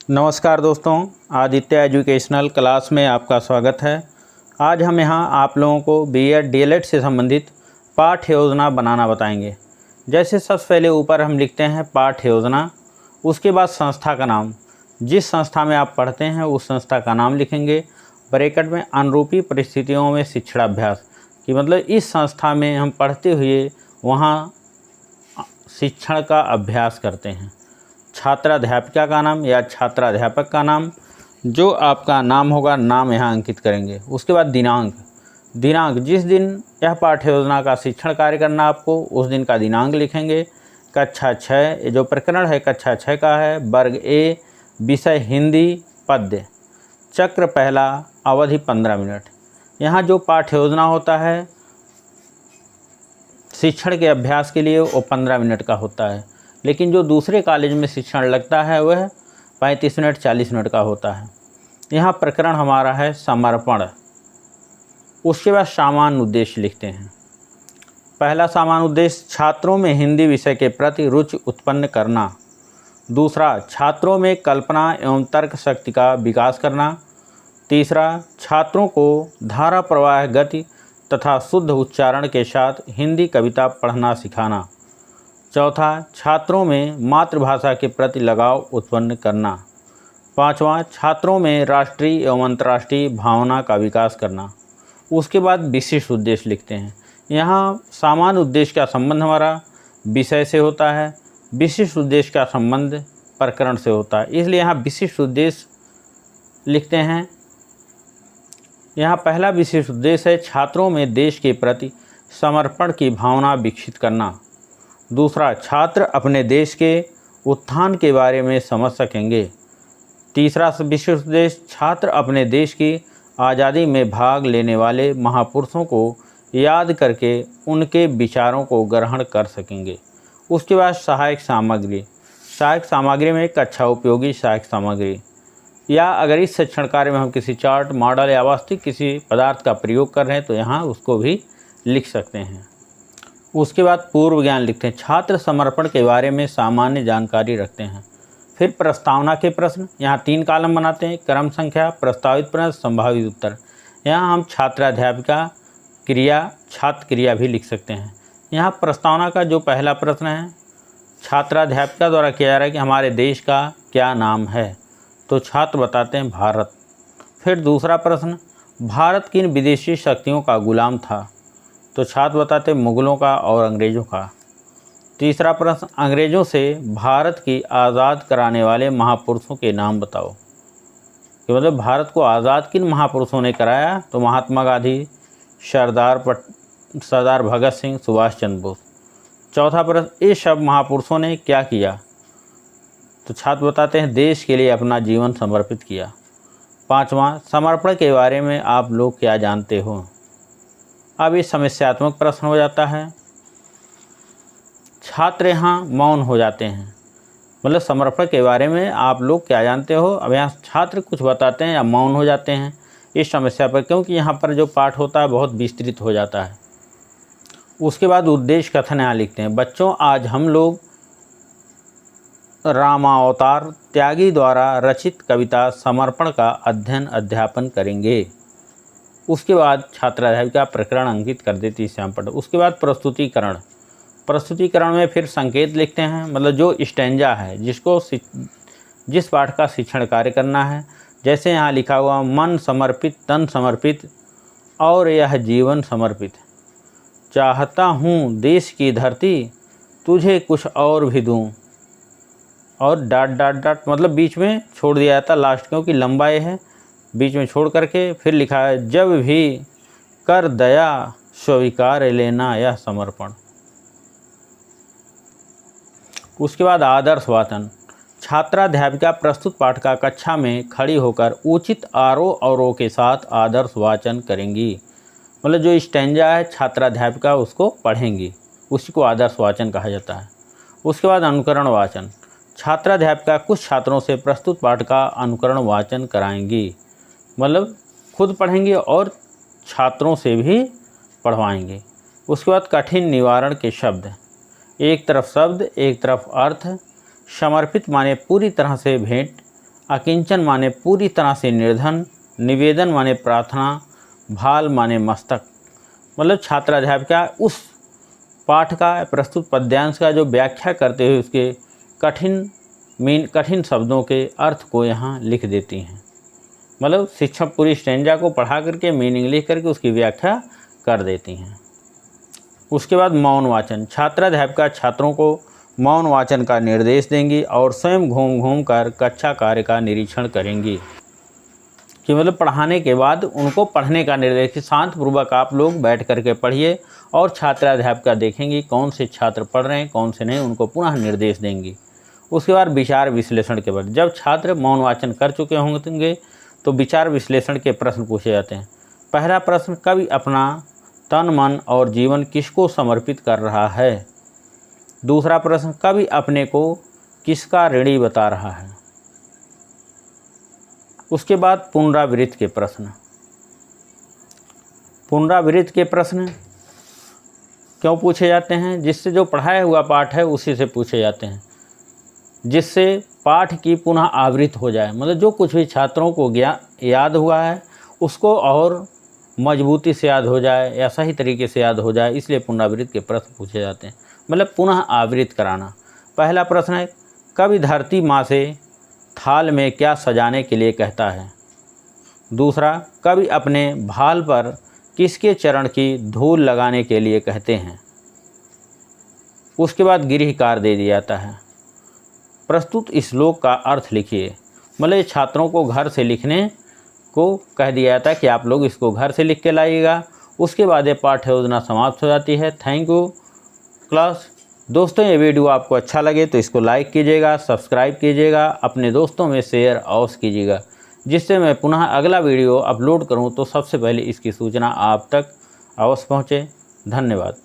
नमस्कार दोस्तों, Aditya educational class में आपका स्वागत है। आज हम यहाँ आप लोगों को बीएड डीएलएड से संबंधित पाठ्य योजना बनाना बताएंगे। जैसे सबसे पहले ऊपर हम लिखते हैं पाठ्य योजना, उसके बाद संस्था का नाम, जिस संस्था में आप पढ़ते हैं उस संस्था का नाम लिखेंगे। ब्रैकेट में अनुरूपी परिस्थितियों में शिक्षणाभ्यास कि मतलब इस संस्था में हम पढ़ते हुए वहाँ शिक्षण का अभ्यास करते हैं। छात्राध्यापिका का नाम या छात्राध्यापक का नाम, जो आपका नाम होगा नाम यहाँ अंकित करेंगे। उसके बाद दिनांक जिस दिन यह पाठ्य योजना का शिक्षण कार्य करना आपको उस दिन का दिनांक लिखेंगे। कक्षा 6 जो प्रकरण है कक्षा 6 का है, वर्ग ए, विषय हिंदी, पद्य, चक्र पहला, अवधि 15 मिनट। यहाँ जो पाठ्य योजना होता है शिक्षण के अभ्यास के लिए वो 15 मिनट का होता है, लेकिन जो दूसरे कॉलेज में शिक्षण लगता है वह 35 मिनट 40 मिनट का होता है। यहाँ प्रकरण हमारा है समर्पण। उसके बाद सामान्य उद्देश्य लिखते हैं। पहला सामान्य उद्देश्य छात्रों में हिंदी विषय के प्रति रुचि उत्पन्न करना। दूसरा, छात्रों में कल्पना एवं तर्क शक्ति का विकास करना। तीसरा, छात्रों को धारा प्रवाह गति तथा शुद्ध उच्चारण के साथ हिंदी कविता पढ़ना सिखाना। चौथा, छात्रों में मातृभाषा के प्रति लगाव उत्पन्न करना। पांचवा, छात्रों में राष्ट्रीय एवं अंतर्राष्ट्रीय भावना का विकास करना। उसके बाद विशिष्ट उद्देश्य लिखते हैं। यहाँ सामान्य उद्देश्य का संबंध हमारा विषय से होता है, विशिष्ट उद्देश्य का संबंध प्रकरण से होता है, इसलिए यहाँ विशिष्ट उद्देश्य लिखते हैं। यहाँ पहला विशिष्ट उद्देश्य है छात्रों में देश के प्रति समर्पण की भावना विकसित करना। दूसरा, छात्र अपने देश के उत्थान के बारे में समझ सकेंगे। तीसरा विशिष्ट उद्देश्य, छात्र अपने देश की आज़ादी में भाग लेने वाले महापुरुषों को याद करके उनके विचारों को ग्रहण कर सकेंगे। उसके बाद सहायक सामग्री में कक्षा उपयोगी सहायक सामग्री, या अगर इस शिक्षण कार्य में हम किसी चार्ट, मॉडल या वास्तविक किसी पदार्थ का प्रयोग कर रहे हैं तो यहाँ उसको भी लिख सकते हैं। उसके बाद पूर्व ज्ञान लिखते हैं। छात्र समर्पण के बारे में सामान्य जानकारी रखते हैं। फिर प्रस्तावना के प्रश्न, यहाँ 3 कॉलम बनाते हैं। क्रम संख्या, प्रस्तावित प्रश्न, संभावित उत्तर। यहाँ हम छात्राध्यापिका क्रिया, छात्र क्रिया भी लिख सकते हैं। यहाँ प्रस्तावना का जो पहला प्रश्न है छात्राध्यापिका द्वारा किया जा रहा है कि हमारे देश का क्या नाम है, तो छात्र बताते हैं भारत। फिर दूसरा प्रश्न, भारत किन विदेशी शक्तियों का गुलाम था, तो छात्र बताते मुगलों का और अंग्रेज़ों का। तीसरा प्रश्न, अंग्रेज़ों से भारत की आज़ाद कराने वाले महापुरुषों के नाम बताओ, कि मतलब भारत को आज़ाद किन महापुरुषों ने कराया, तो महात्मा गांधी, सरदार भगत सिंह, सुभाष चंद्र बोस। चौथा प्रश्न, ये सब महापुरुषों ने क्या किया, तो छात्र बताते हैं देश के लिए अपना जीवन समर्पित किया। पाँचवां, समर्पण के बारे में आप लोग क्या जानते हो। अब ये समस्यात्मक प्रश्न हो जाता है। छात्र यहाँ मौन हो जाते हैं, मतलब समर्पण के बारे में आप लोग क्या जानते हो। अब यहाँ छात्र कुछ बताते हैं या मौन हो जाते हैं इस समस्या पर, क्योंकि यहाँ पर जो पाठ होता है बहुत विस्तृत हो जाता है। उसके बाद उद्देश्य कथन यहाँ लिखते हैं। बच्चों, आज हम लोग रामावतार त्यागी द्वारा रचित कविता समर्पण का अध्ययन करेंगे। उसके बाद छात्राध्यापिका प्रकरण अंकित कर देती है श्याम पट। उसके बाद प्रस्तुतिकरण में फिर संकेत लिखते हैं, मतलब जो स्टैंजा है जिस पाठ का शिक्षण कार्य करना है। जैसे यहाँ लिखा हुआ मन समर्पित, तन समर्पित और यह जीवन समर्पित, चाहता हूँ देश की धरती तुझे कुछ और भी दूँ, और ... मतलब बीच में छोड़ दिया जाता लास्ट, क्योंकि लंबा ये है, बीच में छोड़ करके फिर लिखा है जब भी कर दया स्वीकार लेना यह समर्पण। उसके बाद आदर्श वाचन। छात्राध्यापिका प्रस्तुत पाठ का कक्षा में खड़ी होकर उचित आरोह अवरोह के साथ आदर्श वाचन करेंगी, मतलब जो स्टैंजा है छात्राध्यापिका उसको पढ़ेंगी, उसी को आदर्श वाचन कहा जाता है। उसके बाद अनुकरण वाचन। छात्राध्यापिका कुछ छात्रों से प्रस्तुत पाठ का अनुकरण वाचन कराएंगी, मतलब खुद पढ़ेंगे और छात्रों से भी पढ़वाएंगे। उसके बाद कठिन निवारण के शब्द। एक तरफ शब्द, एक तरफ अर्थ। समर्पित माने पूरी तरह से भेंट, अकिंचन माने पूरी तरह से निर्धन, निवेदन माने प्रार्थना, भाल माने मस्तक। मतलब छात्राध्यापिका उस पाठ का प्रस्तुत पद्यांश का जो व्याख्या करते हुए उसके कठिन शब्दों के अर्थ को यहाँ लिख देती हैं। मतलब शिक्षक पूरी स्टैंजा को पढ़ा करके मीनिंग लिख करके उसकी व्याख्या कर देती हैं। उसके बाद मौन वाचन। छात्राध्यापिका छात्रों को मौन वाचन का निर्देश देंगी और स्वयं घूम घूम कर कक्षा कार्य का निरीक्षण करेंगी। कि मतलब पढ़ाने के बाद उनको पढ़ने का निर्देश कि शांतपूर्वक आप लोग बैठ करके पढ़िए, और छात्राध्यापिका देखेंगी कौन से छात्र पढ़ रहे हैं कौन से नहीं, उनको पुनः निर्देश देंगी। उसके बाद विचार विश्लेषण के बाद जब छात्र मौन वाचन कर चुके होंगे तो विचार विश्लेषण के प्रश्न पूछे जाते हैं। पहला प्रश्न, कवि अपना तन मन और जीवन किसको समर्पित कर रहा है। दूसरा प्रश्न, कवि अपने को किसका ऋणी बता रहा है। उसके बाद पुनरावृत्त के प्रश्न। पुनरावृत्त के प्रश्न क्यों पूछे जाते हैं? जिससे जो पढ़ाया हुआ पाठ है उसी से पूछे जाते हैं, जिससे पाठ की पुनः आवृत्ति हो जाए। मतलब जो कुछ भी छात्रों को याद हुआ है उसको और मजबूती से याद हो जाए या सही तरीके से याद हो जाए, इसलिए पुनरावृत्त के प्रश्न पूछे जाते हैं। मतलब पुनः आवृत्त कराना। पहला प्रश्न है, कवि धरती माँ से थाल में क्या सजाने के लिए कहता है। दूसरा, कवि अपने भाल पर किसके चरण की धूल लगाने के लिए कहते हैं। उसके बाद गृह कार्य दे दिया जाता है। प्रस्तुत श्लोक का अर्थ लिखिए। मतलब छात्रों को घर से लिखने को कह दिया जाता है कि आप लोग इसको घर से लिख के लाइएगा। उसके बाद ये पाठ्य योजना समाप्त हो जाती है। Thank you class. दोस्तों, ये वीडियो आपको अच्छा लगे तो इसको लाइक कीजिएगा, सब्सक्राइब कीजिएगा, अपने दोस्तों में शेयर अवश्य कीजिएगा, जिससे मैं पुनः अगला वीडियो अपलोड करूं तो सबसे पहले इसकी सूचना आप तक अवश्य पहुंचे। धन्यवाद।